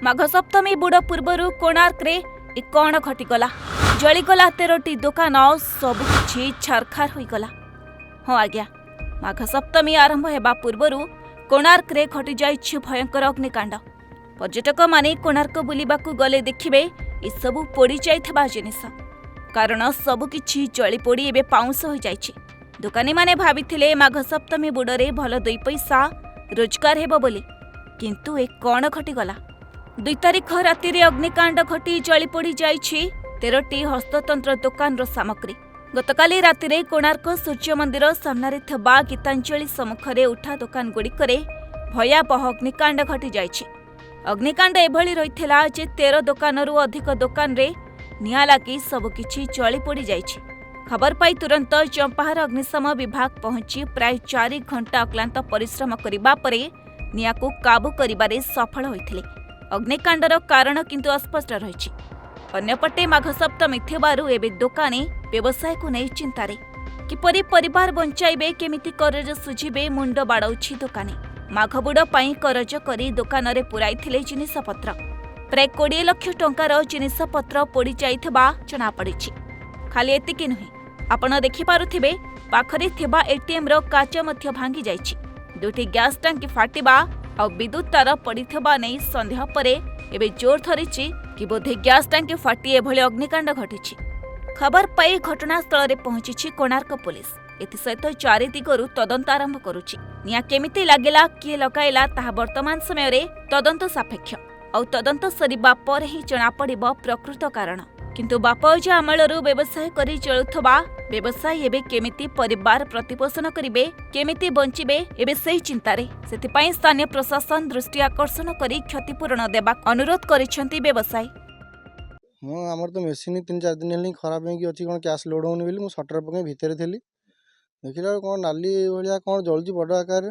माघ सप्तमी बुड़ पूर्व कोणार्क रे कौन घटीगला जलीगला 13टी दुकान सबुकिछि छारखार होईगला। हाँ आज्ञा माघ सप्तमी आरंभ हेबा पूर्व कोणार्क रे घटी जाइछि भयंकर अग्निकांड। पर्यटक माने कोणार्क बुलिबाकू गले देखिबे ए सबु पोड़ी जाइथिबा जिनिस, कारण सबुकिछि जली पोड़ी एबे पाउंस होई जाइछि। दुकानी माने भाबिथिले माघ सप्तमी बुड़रे भल 2 पैसा रोजगार हेबो बोली, किंतु ए कौन घटीगला। 2 तारिख राति रे अग्निकांड घटी जली पोड़ी जाइछि 13टी हस्ततंत्र दुकान रो सामग्री। गतकाली राति रे कोणार्क सूर्य मंदिर सामने थिबा गीतांजलि सम्मुखरे उठा दुकान गुड़िकरे भयावह अग्निकांड घटी जाइछि। अग्निकांड एभली रहिथिला जे 13 दुकानरू अधिक दुकान रे निआं लागी सबकिछि जली पोड़ी जाइछि। खबर पाई तुरंत चंपाहार अग्निशम विभाग पहुंची प्राय 4 घंटा अक्लांत परिश्रम करिबा परे निआं को काबू करिबारे सफल होइथिले। अग्निकांडर कारण किंतु अस्पष्ट रहिछि। अन्यपटे माघ सप्तमी थिबारु एबे दुकानी व्यवसाय को नै चिंतारे। किपरि परिवार बंचाइबे केमिति करज सुझिबे मुंड बाड़ौछि दुकानी। माघ बुड़ पाई करज करी दुकान रे पुराइथिले जिनिसपत्र। प्राय 20 लाख टंकार जिनिसपत्र पोड़ी जाइथिबा जଣା पड़िछि। खाली एतिकी नुहे, आपण देखि पारुथिबे पाखरे थिबा एटीएम रो काच मध्य भांगी जाइछि। 2टी गैस टांकी फाटिबा आ विद्युत तार पड़िथिबा नै संदेह परे एबे जोर धरिछि कि बोधे गैस टांकी फाटी एभली अग्निकांड घटिछि। खबर पाई घटनास्थल रे पहुंचिछि कोणार्क पुलिस। एथिसहित 4 दिगरु तदंत आरंभ करुछि। निया केमिति लागिला किए लगाइला ताहा वर्तमान समय रे तदंत सापेक्ष आ तदंत सरिबा पर ही जଣା पड़िबो प्रकृत कारण। किंतु बापाउजा अमलरू व्यवसाय करी चलुथबा व्यवसायी एबे केमिति परिवार प्रतिपोषण करिबे, केमिति बंचिबे एबे सेही चिंतारे। सेथिपाई स्थानीय प्रशासन दृष्टि आकर्षण करी क्षतिपूरण देबा अनुरोध करिसेंती व्यवसायी। मो हमर तो मशीन 3-4 दिन हेली खराब हेकी अछि, कोन कैश लोड होउनी बिली मु शटर पके भितर थिली। देखिला कोन नाली भलिया कोन जळजी बड आकार।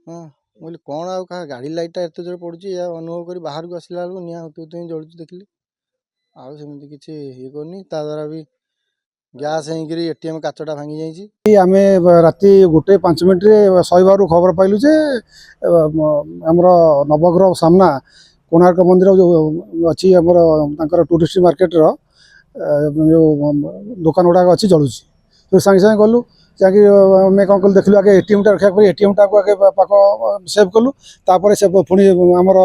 हां बोली कोन आ का गाड़ी लाइट एते जोर पडुची या अनुभव करी बाहर को आसिला बेलको निया होतु तो जळजी देखिली। आउ सेमति किछि हे कोनी ता द्वारा भी गैस हेकरी एटीएम काचटा भांगी जाइछि। आमे राति 1:05 रे सहीबारु खबर पाइलु जे हमर नवग्रह सामना कोणार्क मंदिर जो अच्छी आमर तांकर टूरिस्ट मार्केट रो जो दुकान गुड़ा अच्छी जलुची। तो सांगे सांगे गलु जाकि आम कौन कलु देखलु आगे एटीएम टा रखा कर एटीएम टा को आगे पाक सेव कलु। तापर से पुणी आमर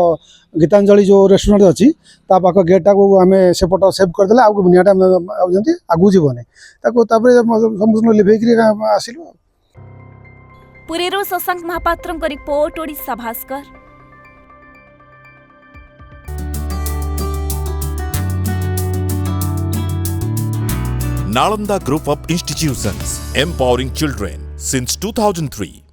गीतांजलि जो रेस्टोरेंट अच्छी ता पाक गेट टा को आम सेपट सेव करदे आगे निआटा आगू जीवन संपूर्ण लिभेक आसिलु। पुरीरू शशांक महापात्रଙ୍କ report Odisha Bhaskar. Nalanda Group of Institutions, empowering children since 2003.